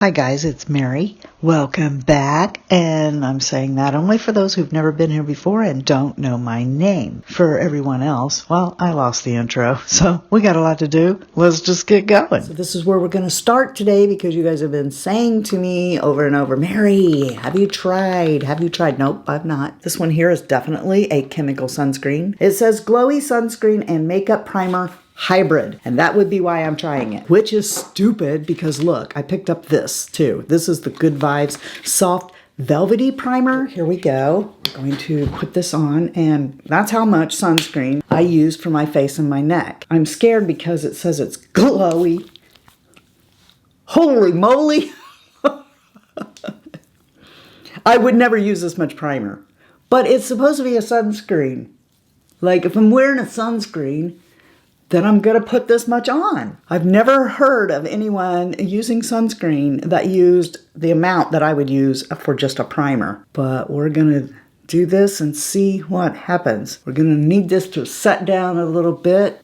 Hi guys, it's Mary. Welcome back. And I'm saying that only for those who've never been here before and don't know my name. For everyone else, well, I lost the intro, so we got a lot to do. Let's just get going. So this is where we're going to start today because you guys have been saying to me over and over, Mary, have you tried? Have you tried? Nope, I've not. This one here is definitely a chemical sunscreen. It says glowy sunscreen and makeup primer hybrid, and that would be why I'm trying it, which is stupid because look, I picked up this too. This is the Good Vibes Soft Velvety Primer. Here we go. I'm going to put this on, and that's how much sunscreen I use for my face and my neck. I'm scared because it says it's glowy. Holy moly! I would never use this much primer, but it's supposed to be a sunscreen. Like if I'm wearing a sunscreen, then I'm going to put this much on. I've never heard of anyone using sunscreen that used the amount that I would use for just a primer. But we're going to do this and see what happens. We're going to need this to set down a little bit.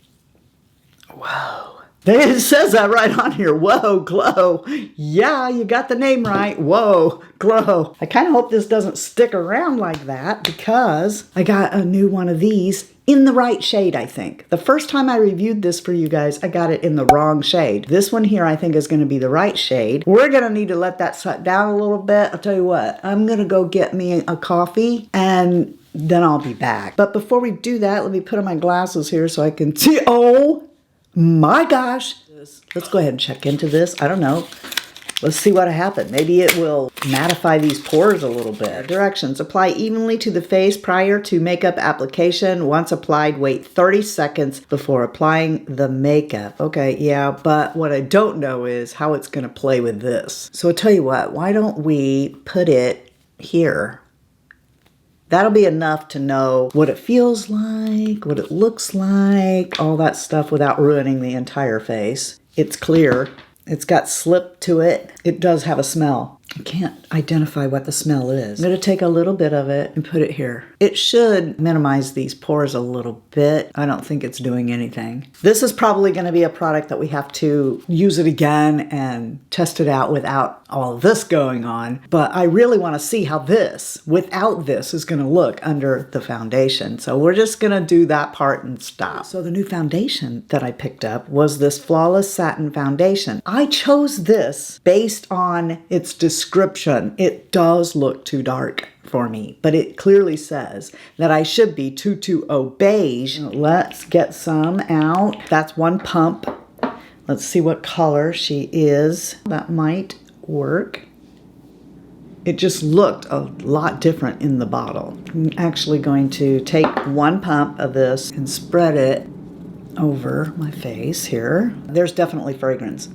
Whoa. It says that right on here. Whoa, Glow. Yeah, you got the name right. Whoa, Glow. I kind of hope this doesn't stick around like that because I got a new one of these in the right shade, I think. The first time I reviewed this for you guys, I got it in the wrong shade. This one here, I think, is going to be the right shade. We're going to need to let that set down a little bit. I'll tell you what, I'm going to go get me a coffee and then I'll be back. But before we do that, let me put on my glasses here so I can see. Oh my gosh. Let's go ahead and check into this. I don't know. Let's see what happened. Maybe it will mattify these pores a little bit. Directions. Apply evenly to the face prior to makeup application. Once applied, wait 30 seconds before applying the makeup. Okay, yeah, but what I don't know is how it's going to play with this. So I'll tell you what, why don't we put it here? That'll be enough to know what it feels like, what it looks like, all that stuff without ruining the entire face. It's clear. It's got slip to it. It does have a smell. I can't identify what the smell is. I'm going to take a little bit of it and put it here. It should minimize these pores a little bit. I don't think it's doing anything. This is probably going to be a product that we have to use it again and test it out without all of this going on. But I really want to see how this, without this, is going to look under the foundation. So we're just going to do that part and stop. So the new foundation that I picked up was this Flawless Satin Foundation. I chose this based on its description. It does look too dark for me, but it clearly says that I should be 220 beige. Let's get some out. That's one pump. Let's see what color she is. That might work. It just looked a lot different in the bottle. I'm actually going to take one pump of this and spread it over my face here. There's definitely fragrance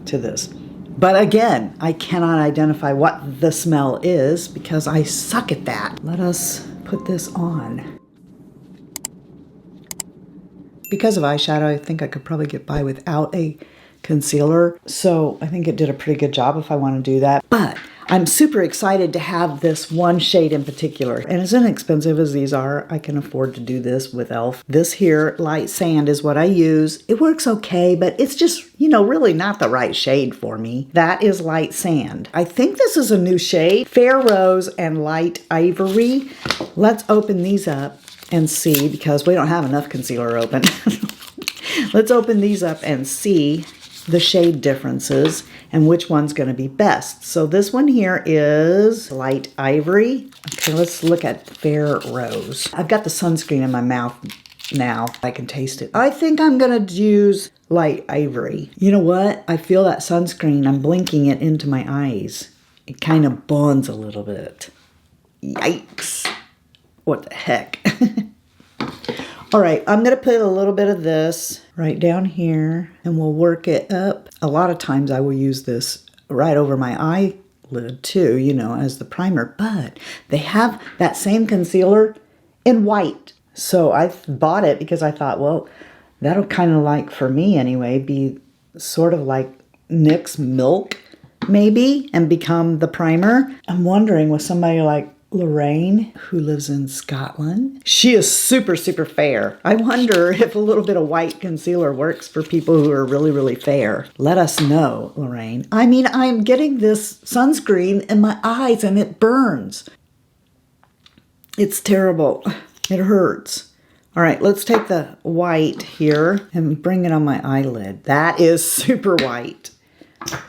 to this. But again, I cannot identify what the smell is because I suck at that. Let us put this on. Because of eyeshadow, I think I could probably get by without a concealer. So I think it did a pretty good job if I want to do that. But I'm super excited to have this one shade in particular. And as inexpensive as these are, I can afford to do this with E.L.F. This here, Light Sand, is what I use. It works okay, but it's just, you know, really not the right shade for me. That is Light Sand. I think this is a new shade, Fair Rose and Light Ivory. Let's open these up and see, because we don't have enough concealer open. Let's open these up and see the shade differences and which one's going to be best. So this one here is Light Ivory. Okay, let's look at Fair Rose. I've got the sunscreen in my mouth now. I can taste it. I think I'm going to use Light Ivory. You know what? I feel that sunscreen. I'm blinking it into my eyes. It kind of bonds a little bit. Yikes. What the heck? All right, I'm going to put a little bit of this right down here and we'll work it up. A lot of times I will use this right over my eyelid too, you know, as the primer, but they have that same concealer in white. So I bought it because I thought, well, that'll kind of like, for me anyway, be sort of like NYX Milk maybe and become the primer. I'm wondering with somebody like Lorraine, who lives in Scotland. She is super, super fair. I wonder if a little bit of white concealer works for people who are really, really fair. Let us know, Lorraine. I mean, I'm getting this sunscreen in my eyes and it burns. It's terrible. It hurts. All right, let's take the white here and bring it on my eyelid. That is super white.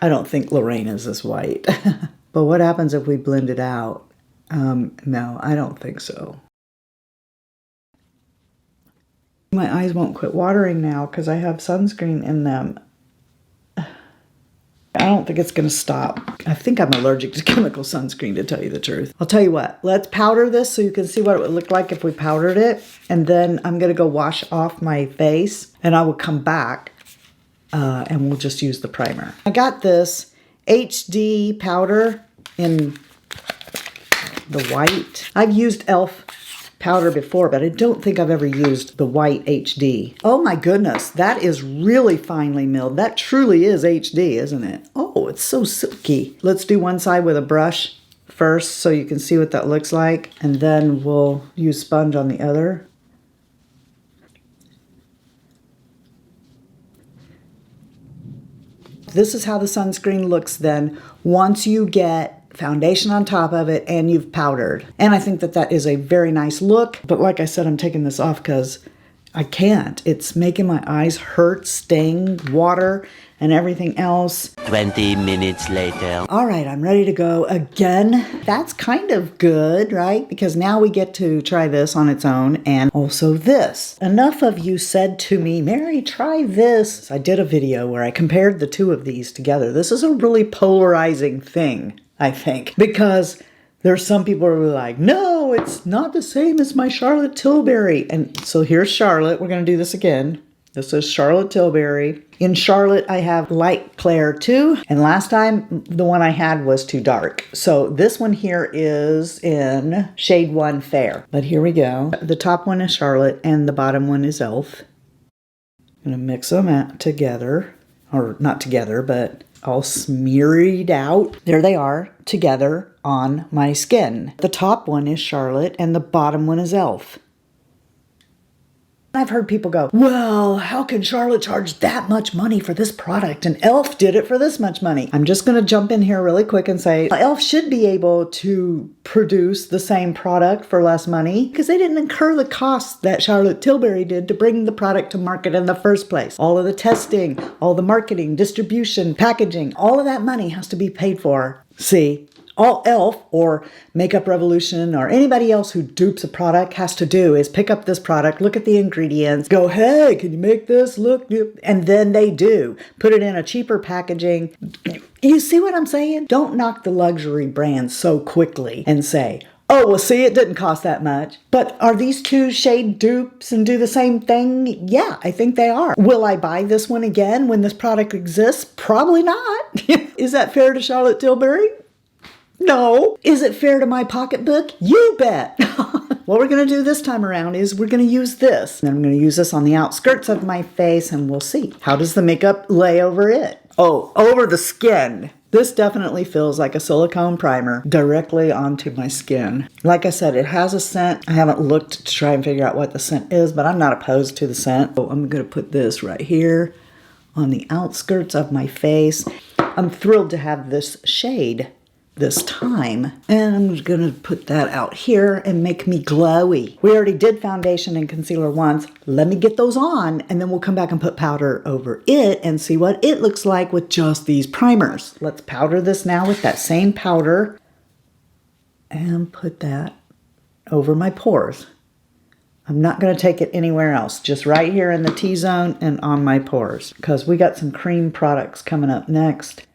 I don't think Lorraine is this white. But what happens if we blend it out? No, I don't think so. My eyes won't quit watering now because I have sunscreen in them. I don't think it's going to stop. I think I'm allergic to chemical sunscreen, to tell you the truth. I'll tell you what, let's powder this so you can see what it would look like if we powdered it. And then I'm going to go wash off my face and I will come back and we'll just use the primer. I got this HD powder in the white. I've used E.L.F powder before, but I don't think I've ever used the white HD. Oh my goodness, that is really finely milled. That truly is HD, isn't it? Oh, it's so silky. Let's do one side with a brush first so you can see what that looks like, and then we'll use sponge on the other. This is how the sunscreen looks then once you get foundation on top of it and you've powdered. And I think that that is a very nice look. But like I said, I'm taking this off because I can't. It's making my eyes hurt, sting, water, and everything else. 20 minutes later. All right, I'm ready to go again. That's kind of good, right? Because now we get to try this on its own and also this. Enough of you said to me, Mary, try this. I did a video where I compared the two of these together. This is a really polarizing thing, I think, because there's some people who are like, no, it's not the same as my Charlotte Tilbury. And so here's Charlotte. We're going to do this again. This is Charlotte Tilbury. In Charlotte, I have light Clair too. And last time, the one I had was too dark. So this one here is in shade 1 Fair. But here we go. The top one is Charlotte and the bottom one is E.L.F. I'm going to mix them out together. Or not together, but all smeared out. There they are together on my skin. The top one is Charlotte and the bottom one is E.L.F. I've heard people go, well, how can Charlotte charge that much money for this product and E.L.F. did it for this much money? I'm just going to jump in here really quick and say E.L.F. should be able to produce the same product for less money because they didn't incur the costs that Charlotte Tilbury did to bring the product to market in the first place. All of the testing, all the marketing, distribution, packaging, all of that money has to be paid for. See? All E.L.F. or Makeup Revolution or anybody else who dupes a product has to do is pick up this product, look at the ingredients, go, hey, can you make this look new? And then they do. Put it in a cheaper packaging. You see what I'm saying? Don't knock the luxury brands so quickly and say, oh, well, see, it didn't cost that much. But are these two shade dupes and do the same thing? Yeah, I think they are. Will I buy this one again when this product exists? Probably not. Is that fair to Charlotte Tilbury? No. Is it fair to my pocketbook? You bet. What we're going to do this time around is we're going to use this. And I'm going to use this on the outskirts of my face and we'll see. How does the makeup lay over it? Oh, over the skin. This definitely feels like a silicone primer directly onto my skin. Like I said, it has a scent. I haven't looked to try and figure out what the scent is, but I'm not opposed to the scent. So I'm going to put this right here on the outskirts of my face. I'm thrilled to have this shade this time. And I'm just going to put that out here and make me glowy. We already did foundation and concealer once. Let me get those on and then we'll come back and put powder over it and see what it looks like with just these primers. Let's powder this now with that same powder and put that over my pores. I'm not going to take it anywhere else, just right here in the T-zone and on my pores because we got some cream products coming up next.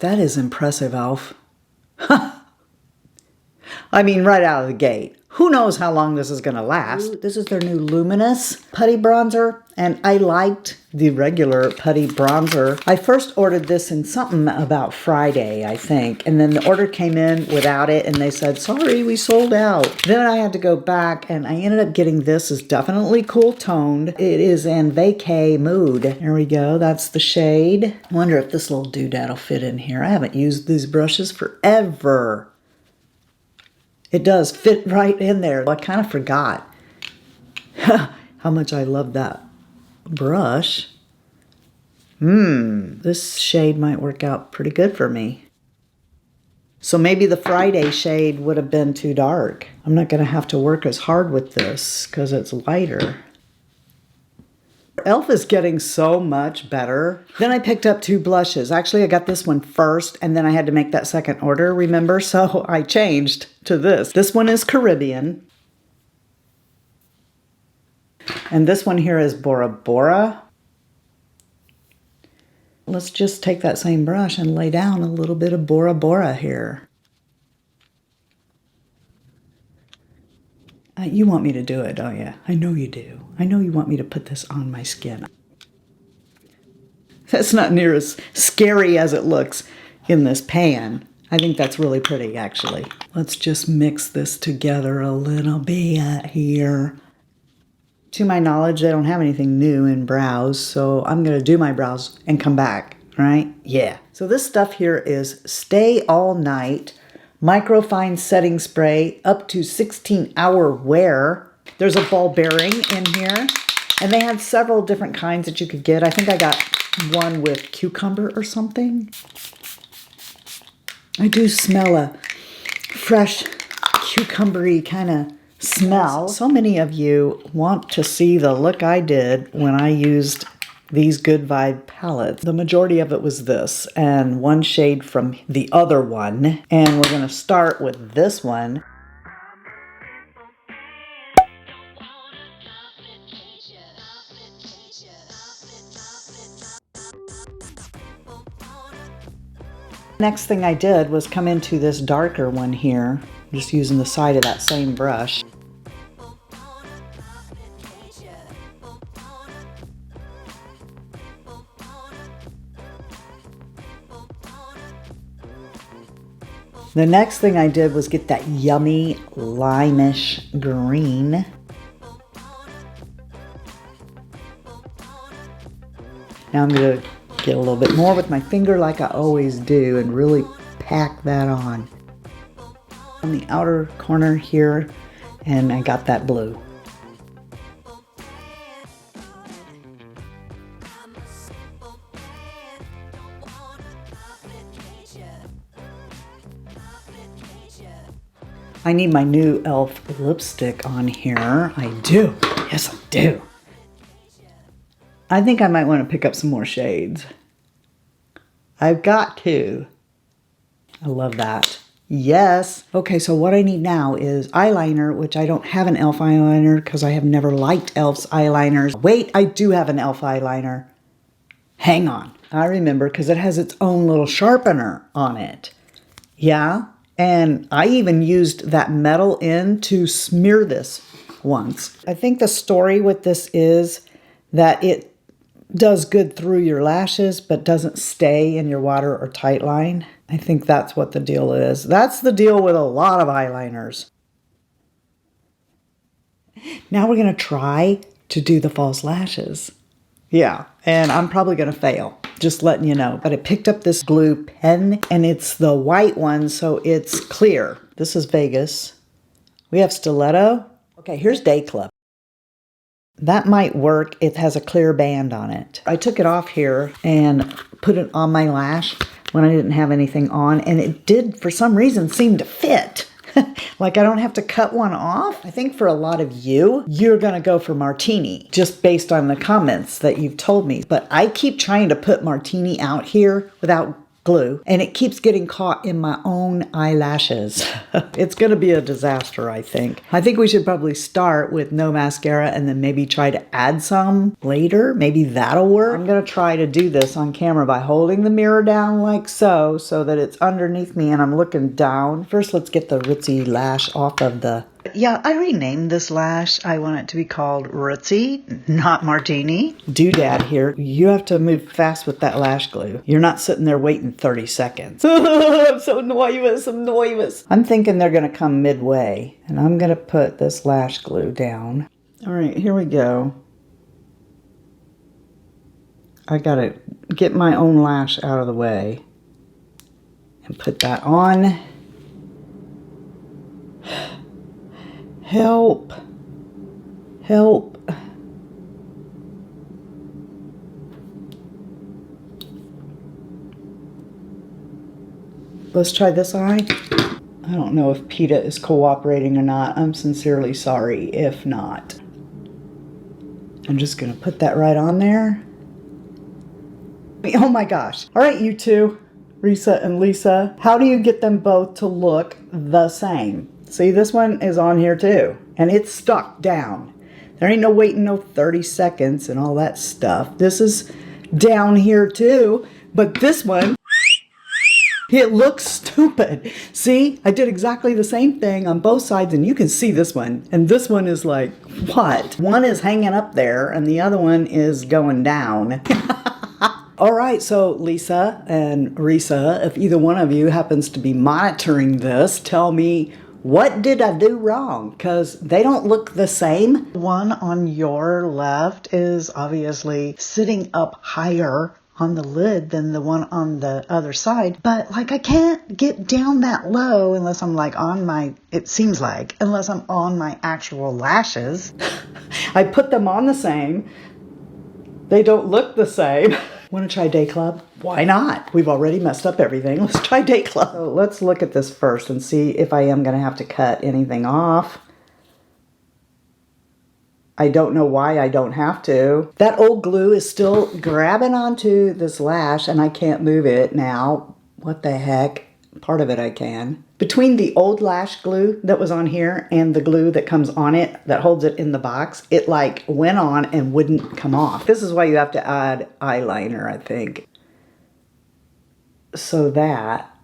That is impressive, E.L.F. I mean, right out of the gate. Who knows how long this is going to last? This is their new Luminous Putty Bronzer, and I liked the regular Putty Bronzer. I first ordered this in something about Friday, I think, and then the order came in without it, and they said, sorry, we sold out. Then I had to go back, and I ended up getting this. It's definitely cool toned. It is in Vacay Mood. There we go. That's the shade. I wonder if this little doodad will fit in here. I haven't used these brushes forever. It does fit right in there. I kind of forgot how much I love that brush. This shade might work out pretty good for me. So maybe the Friday shade would have been too dark. I'm not going to have to work as hard with this because it's lighter. E.L.F. is getting so much better. Then I picked up 2 blushes. Actually, I got this one first, and then I had to make that second order, remember? So I changed to this. This one is Carribean. And this one here is Bora. Let's just take that same brush and lay down a little bit of Bora here. You want me to do it, don't you? I know you do. I know you want me to put this on my skin. That's not near as scary as it looks in this pan. I think that's really pretty, actually. Let's just mix this together a little bit here. To my knowledge, they don't have anything new in brows, so I'm going to do my brows and come back, right? Yeah. So this stuff here is Stay All Night Microfine Setting Spray, up to 16-hour wear. There's a ball bearing in here, and they had several different kinds that you could get. I think I got one with cucumber or something. I do smell a fresh cucumbery kind of smell. So many of you want to see the look I did when I used these Good Vibe palettes. The majority of it was this, and one shade from the other one. And we're going to start with this one. Next thing I did was come into this darker one here, just using the side of that same brush. The next thing I did was get that yummy limeish green. Now I'm going to get a little bit more with my finger like I always do and really pack that on the outer corner here, and I got that blue. I need my new E.L.F. lipstick on here. I do. Yes, I do. I think I might want to pick up some more shades. I've got to. I love that. Yes. Okay, so what I need now is eyeliner, which I don't have an E.L.F. eyeliner because I have never liked E.L.F.'s eyeliners. Wait, I do have an E.L.F. eyeliner. Hang on. I remember because it has its own little sharpener on it. Yeah. And I even used that metal in to smear this once. I think the story with this is that it does good through your lashes, but doesn't stay in your water or tight line. I think that's what the deal is. That's the deal with a lot of eyeliners. Now we're going to try to do the false lashes. Yeah, and I'm probably going to fail. Just letting you know. But I picked up this glue pen, and it's the white one, so it's clear. This is Vegas. We have Stiletto. Okay, here's Day Club. That might work. It has a clear band on it. I took it off here and put it on my lash when I didn't have anything on, and it did, for some reason, seem to fit. Like I don't have to cut one off. I think for a lot of you, you're going to go for Martini just based on the comments that you've told me. But I keep trying to put Martini out here without glue, and it keeps getting caught in my own eyelashes. It's going to be a disaster, I think. I think we should probably start with no mascara and then maybe try to add some later. Maybe that'll work. I'm going to try to do this on camera by holding the mirror down like so that it's underneath me and I'm looking down. First, let's get the Fritzy lash off of the... Yeah, I renamed this lash. I want it to be called Fritzy, not Martini. Doodad here. You have to move fast with that lash glue. You're not sitting there waiting 30 seconds. I'm so nervous. I'm nervous. I'm thinking they're going to come midway, and I'm going to put this lash glue down. All right, here we go. I got to get my own lash out of the way and put that on. Help. Help. Let's try this eye. I don't know if PETA is cooperating or not. I'm sincerely sorry if not. I'm just gonna put that right on there. Oh my gosh. All right, you two, Risa and Lisa, how do you get them both to look the same? See, this one is on here too, and it's stuck down. There ain't no waiting no 30 seconds and all that stuff. This is down here too, but this one, it looks stupid. See, I did exactly the same thing on both sides, and you can see this one. And this one is like, what? One is hanging up there, and the other one is going down. All right, so Lisa and Risa, if either one of you happens to be monitoring this, tell me, what did I do wrong? Because they don't look the same. One on your left is obviously sitting up higher on the lid than the one on the other side, but like I can't get down that low unless I'm like on my, it seems like, unless I'm on my actual lashes. I put them on the same. They don't look the same. Want to try Day Club? Why not? We've already messed up everything. Let's try Day Club. So let's look at this first and see if I am going to have to cut anything off. I don't know why I don't have to. That old glue is still grabbing onto this lash and I can't move it now. What the heck? Part of it I can. Between the old lash glue that was on here and the glue that comes on it that holds it in the box, it like went on and wouldn't come off. This is why you have to add eyeliner, I think. So that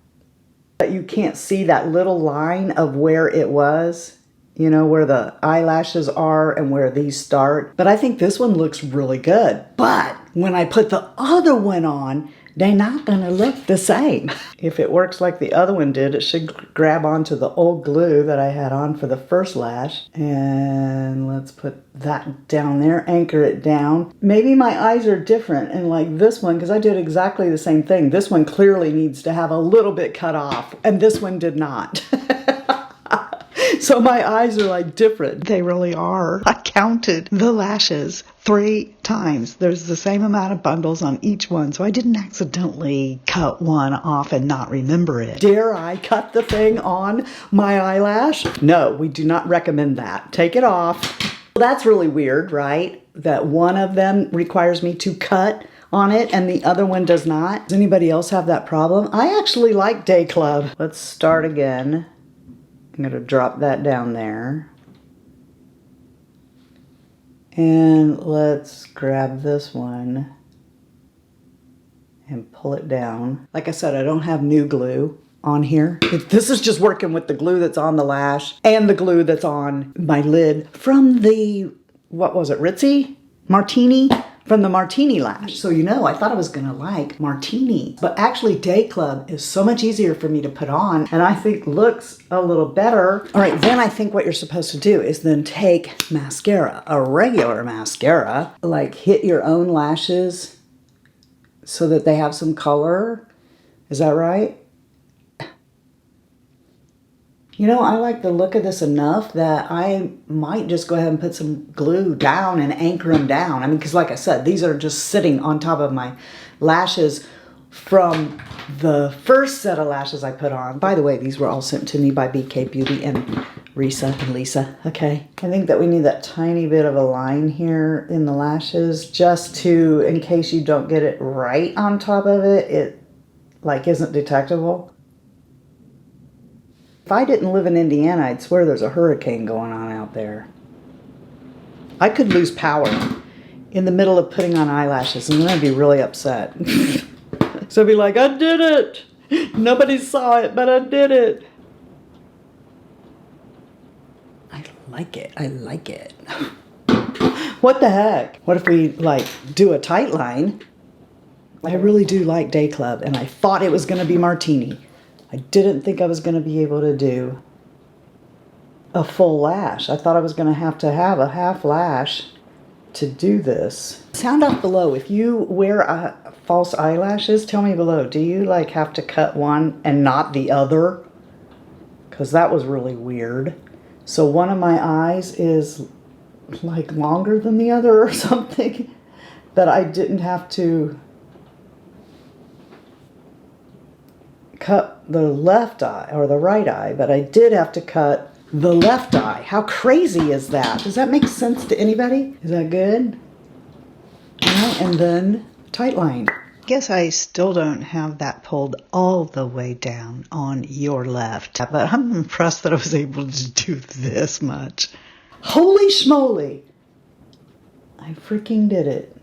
you can't see that little line of where it was. You know, where the eyelashes are and where these start. But I think this one looks really good. But when I put the other one on, they're not gonna look the same. If it works like the other one did, it should grab onto the old glue that I had on for the first lash. And let's put that down there, anchor it down. Maybe my eyes are different and like this one, because I did exactly the same thing. This one clearly needs to have a little bit cut off and this one did not. So my eyes are like different. They really are. I counted the lashes 3 times. There's the same amount of bundles on each one, so I didn't accidentally cut one off and not remember it. Dare I cut the thing on my eyelash? No, we do not recommend that. Take it off. That's really weird, right? That one of them requires me to cut on it and the other one does not. Does anybody else have that problem? I actually like Day Club. Let's start again. I'm going to drop that down there. And let's grab this one and pull it down. Like I said, I don't have new glue on here. This is just working with the glue that's on the lash and the glue that's on my lid from the, what was it, Fritzy? Martini? From the Martini lash. So you know, I thought I was gonna like Martini, but actually Day Club is so much easier for me to put on and I think looks a little better. All right, then I think what you're supposed to do is then take mascara, a regular mascara, like hit your own lashes so that they have some color. Is that right? You know, I like the look of this enough that I might just go ahead and put some glue down and anchor them down. I mean, because like I said, these are just sitting on top of my lashes from the first set of lashes I put on. By the way, these were all sent to me by BK Beauty and Risa and Lisa, okay? I think that we need that tiny bit of a line here in the lashes just to, in case you don't get it right on top of it, it like isn't detectable. If I didn't live in Indiana, I'd swear there's a hurricane going on out there. I could lose power in the middle of putting on eyelashes and then I'd be really upset. So I'd be like, I did it! Nobody saw it, but I did it. I like it. I like it. What the heck? What if we like do a tight line? I really do like Day Club and I thought it was going to be Martini. I didn't think I was going to be able to do a full lash. I thought I was going to have a half lash to do this. Sound off below. If you wear false eyelashes, tell me below. Do you like have to cut one and not the other? Because that was really weird. So one of my eyes is like longer than the other or something, that I didn't have to cut the left eye or the right eye, but I did have to cut the left eye. How crazy is that? Does that make sense to anybody? Is that good? Yeah, and then tight line. Guess I still don't have that pulled all the way down on your left, but I'm impressed that I was able to do this much. Holy schmoly! I freaking did it.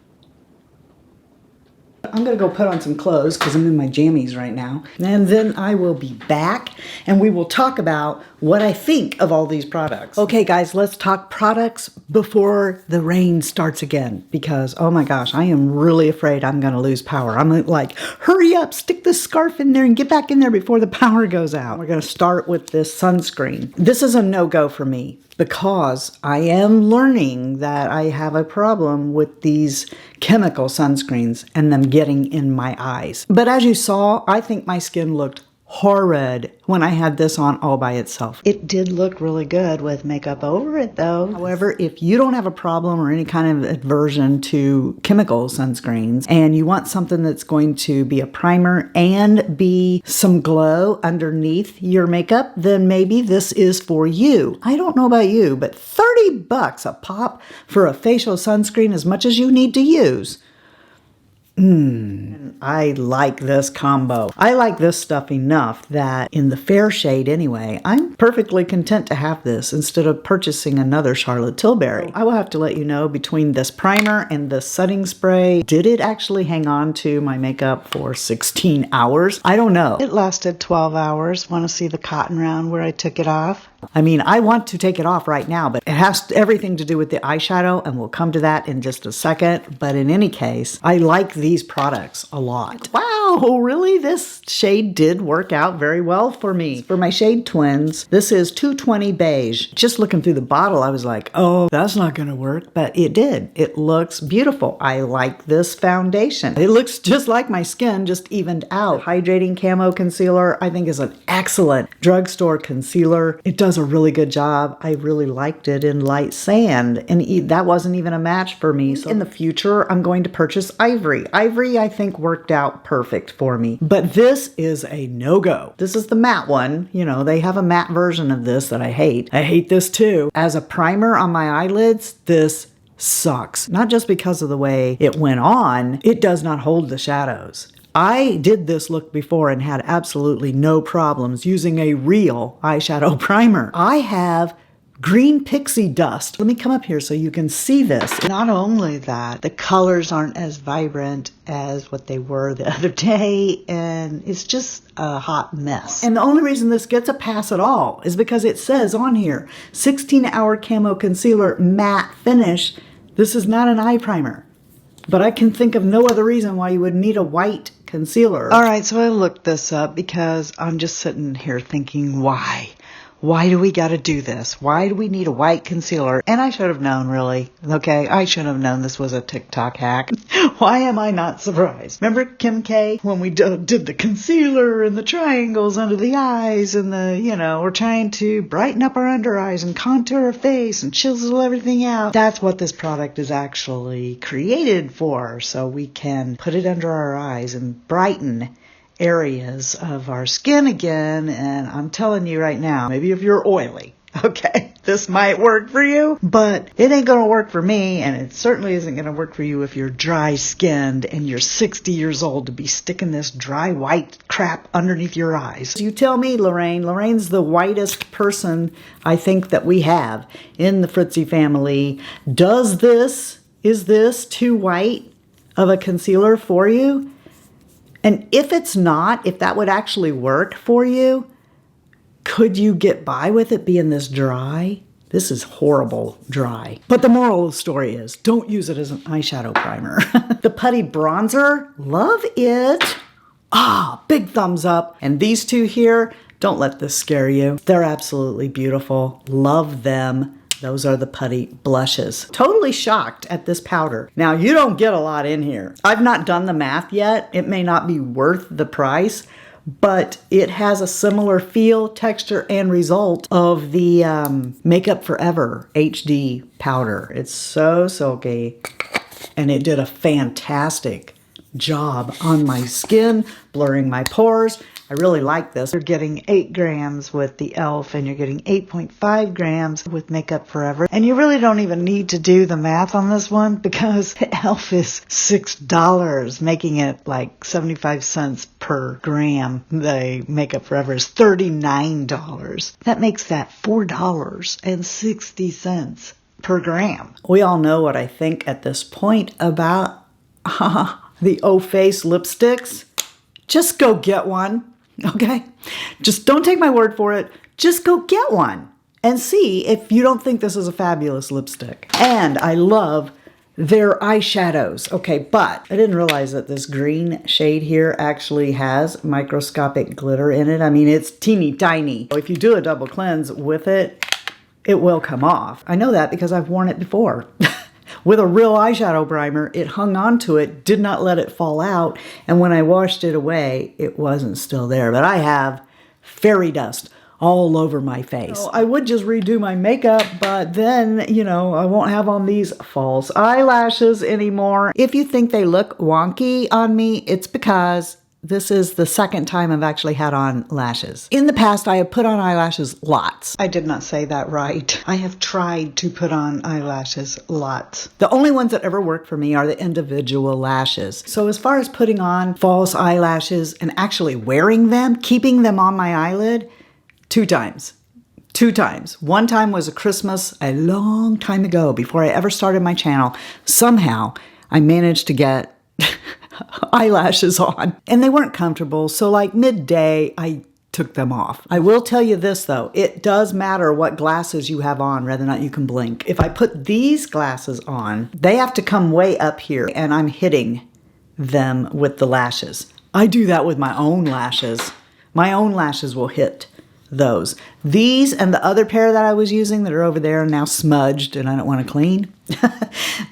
I'm gonna go put on some clothes because I'm in my jammies right now. And then I will be back and we will talk about what I think of all these products. Okay guys, let's talk products before the rain starts again, because oh my gosh, I am really afraid I'm gonna lose power. I'm like, hurry up, stick the scarf in there and get back in there before the power goes out. We're gonna start with this sunscreen. This is a no-go for me, because I am learning that I have a problem with these chemical sunscreens and them getting in my eyes. But as you saw, I think my skin looked horrid when I had this on all by itself. It did look really good with makeup over it though. However, if you don't have a problem or any kind of aversion to chemical sunscreens and you want something that's going to be a primer and be some glow underneath your makeup, then maybe this is for you. I don't know about you, but $30 a pop for a facial sunscreen, as much as you need to use. I like this combo. I like this stuff enough that in the fair shade anyway, I'm perfectly content to have this instead of purchasing another Charlotte Tilbury. I will have to let you know, between this primer and the setting spray, did it actually hang on to my makeup for 16 hours? I don't know. It lasted 12 hours. Want to see the cotton round where I took it off? I mean, I want to take it off right now, but it has everything to do with the eyeshadow, and we'll come to that in just a second. But in any case, I like these products a lot. Wow, really? This shade did work out very well for me. For my shade Twins, this is 220 Beige. Just looking through the bottle, I was like, oh, that's not gonna work, but it did. It looks beautiful. I like this foundation. It looks just like my skin, just evened out. Hydrating Camo Concealer, I think, is an excellent drugstore concealer. It does a really good job. I really liked it in light sand, and that wasn't even a match for me. So in the future, I'm going to purchase Ivory. Ivory, I think, worked out perfect for me, but this is a no-go. This is the matte one. You know, they have a matte version of this that I hate. I hate this too. As a primer on my eyelids, this sucks. Not just because of the way it went on, it does not hold the shadows. I did this look before and had absolutely no problems using a real eyeshadow primer. I have green pixie dust. Let me come up here so you can see this. Not only that, the colors aren't as vibrant as what they were the other day, and it's just a hot mess. And the only reason this gets a pass at all is because it says on here, 16-hour Camo Concealer matte finish. This is not an eye primer. But I can think of no other reason why you would need a white concealer. All right, so I looked this up because I'm just sitting here thinking, why? Why do we got to do this? Why do we need a white concealer? And I should have known, really. Okay, I should have known this was a TikTok hack. Why am I not surprised? Remember Kim K when we did the concealer and the triangles under the eyes and the, you know, we're trying to brighten up our under eyes and contour our face and chisel everything out. That's what this product is actually created for. So we can put it under our eyes and brighten areas of our skin again. And I'm telling you right now, maybe if you're oily, okay, this might work for you, but it ain't gonna work for me, and it certainly isn't gonna work for you if you're dry skinned and you're 60 years old to be sticking this dry white crap underneath your eyes. You tell me, Lorraine. Lorraine's the whitest person I think that we have in the Fritzy family. Is this too white of a concealer for you? And if it's not, if that would actually work for you, could you get by with it being this dry? This is horrible dry. But the moral of the story is, don't use it as an eyeshadow primer. The Putty bronzer, love it. Ah, big thumbs up. And these two here, don't let this scare you. They're absolutely beautiful. Love them. Those are the Putty blushes. Totally shocked at this powder. Now, you don't get a lot in here. I've not done the math yet. It may not be worth the price, but it has a similar feel, texture, and result of the Makeup Forever HD powder. It's so silky, and it did a fantastic job on my skin, blurring my pores. I really like this. You're getting 8 grams with the E.L.F. and you're getting 8.5 grams with Makeup Forever. And you really don't even need to do the math on this one because the E.L.F. is $6, making it like 75 cents per gram. The Makeup Forever is $39. That makes that $4.60 per gram. We all know what I think at this point about the O-Face lipsticks. Just go get one. Okay? Just don't take my word for it. Just go get one and see if you don't think this is a fabulous lipstick. And I love their eyeshadows. Okay, but I didn't realize that this green shade here actually has microscopic glitter in it. I mean, it's teeny tiny. If you do a double cleanse with it, it will come off. I know that because I've worn it before. With a real eyeshadow primer, it hung onto it, did not let it fall out, and when I washed it away, it wasn't still there. But I have fairy dust all over my face. So I would just redo my makeup, but then, you know, I won't have on these false eyelashes anymore. If you think they look wonky on me, it's because this is the second time I've actually had on lashes. In the past, I have put on eyelashes lots. I did not say that right. I have tried to put on eyelashes lots. The only ones that ever work for me are the individual lashes. So as far as putting on false eyelashes and actually wearing them, keeping them on my eyelid, 2 times. 2 times. One time was a Christmas a long time ago before I ever started my channel. Somehow I managed to get eyelashes on and they weren't comfortable, so like midday I took them off. I will tell you this though, it does matter what glasses you have on whether or not you can blink. If I put these glasses on, they have to come way up here and I'm hitting them with the lashes. I do that with my own lashes. My own lashes will hit those. These and the other pair that I was using that are over there are now smudged and I don't want to clean.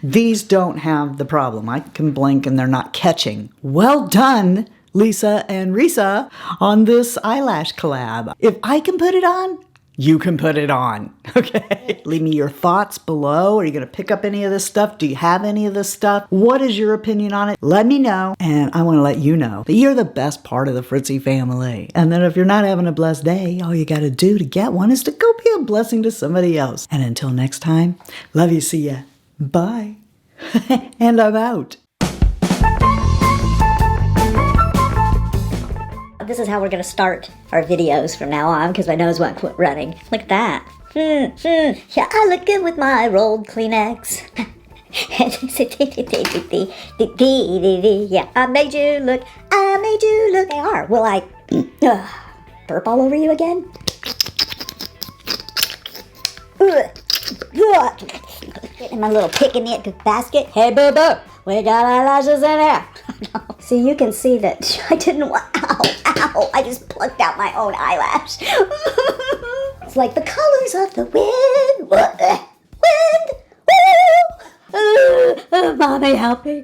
These don't have the problem. I can blink and they're not catching. Well done, Lisa and Risa, on this eyelash collab. If I can put it on, you can put it on, okay? Leave me your thoughts below. Are you gonna pick up any of this stuff? Do you have any of this stuff? What is your opinion on it? Let me know, and I wanna let you know that you're the best part of the Fritzy family. And then if you're not having a blessed day, all you gotta do to get one is to go be a blessing to somebody else. And until next time, love you, see ya, bye. And I'm out. This is how we're going to start our videos from now on because my nose won't quit running. Look at that. Yeah, I look good with my rolled Kleenex. Yeah, I made you look. I made you look. They are. Will I burp all over you again? In my little picnic basket. Hey, boo-boo, we got eyelashes in here. See, you can see that I didn't want, ow, I just plucked out my own eyelash. It's like the colors of the wind. What the wind? Mommy, help me.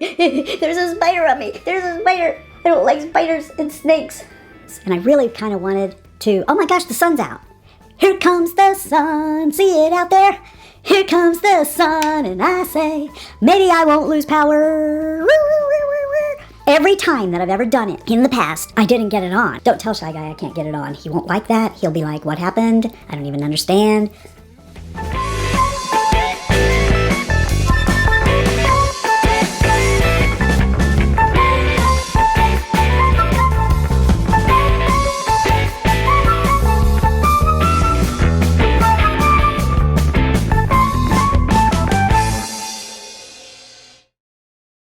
There's a spider on me. There's a spider. I don't like spiders and snakes. And I really kind of wanted to, oh my gosh, the sun's out. Here comes the sun, see it out there? Here comes the sun, and I say, maybe I won't lose power. Every time that I've ever done it in the past, I didn't get it on. Don't tell Shy Guy I can't get it on. He won't like that. He'll be like, what happened? I don't even understand.